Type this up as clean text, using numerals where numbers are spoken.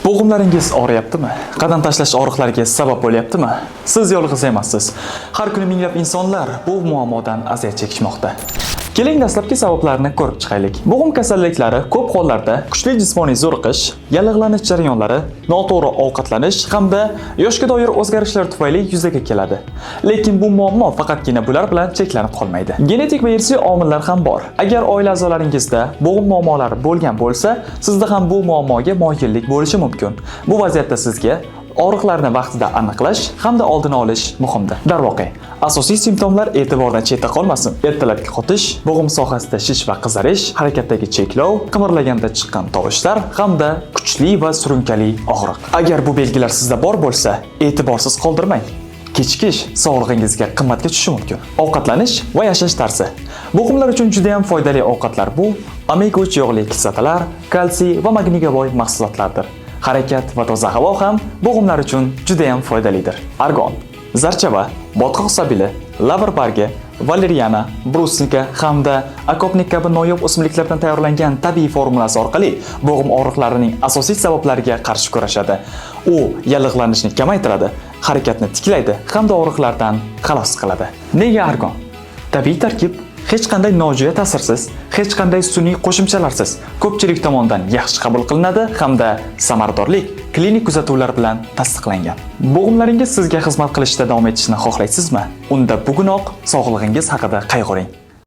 Bo'g'imlaringiz og'riyaptimi? Qadam tashlash og'riqlariga sabab bo'lyaptimi? Siz yolg'iz emassiz. Har kuni minglab insonlar bu muammodan aziyat chekishmoqda. Keling dastlabki sabablarni ko'rib chiqaylik. Bo'g'im kasalliklari ko'p hollarda kuchli jismoniy zo'riqish, yallig'lanish jarayonlari, noto'g'ri ovqatlanish hamda yoshga doir o'zgarishlar tufayli yuzaga keladi. Lekin bu muammo faqatgina bular bilan cheklanib qolmaydi. Genetik va irsiy omillar ham bor. Agar oila a'zolaringizda bo'g'im muammolari bo'lgan bo'lsa, sizda ham bu muammoga moyillik bo'lishi mumkin. Bu vaziyatda sizga og'riqlarni vaqtida aniqlash hamda oldini olish muhimdir. Darvoqe, asosiy simptomlar e'tibordan chetda qolmasin. Ertalabki qotish, bo'g'im sohasida shish va qizarish, harakatdagi cheklov, qimirlaganda chiqqan tovushlar hamda kuchli va surunkali og'riq. Agar bu belgilar sizda bor bo'lsa, e'tiborsiz qoldirmang. Kechikish sog'lig'ingizga qimmatga tushishi mumkin. Ovqatlanish va yashash tarzi. Bo'g'imlar uchun juda ham foydali ovqatlar bu omega 3 yog'li kislotalar, kalsiy va magniyga boy mahsulotlardir. Harakat va toza havo ham bo'g'imlar uchun juda ham foydalidir. Argon, zarchava, botqoq sabili, lavr bargi, valeriana, brusnika hamda akopnik kabi noyob o'simliklardan tayyorlangan tabiiy formulasi orqali bo'g'im og'riqlarining asosiy sabablariga qarshi kurashadi. U yallig'lanishni kamaytiradi, harakatni tiklaydi hamda og'riqlardan xalos qiladi. Nega argon? Tabiiy tarkib, hech qanday nojo'ya ta'sirsiz, hech qanday sun'iy qo'shimchalarsiz ko'pchilik tomonidan yaxshi qabul qilinadi hamda samaradorlik klinik kuzatuvlar bilan tasdiqlangan. Bo'g'imlaringiz sizga xizmat qilishda davom etishini xohlaysizmi? Unda bugunoq sog'lig'ingiz haqida qayg'uring.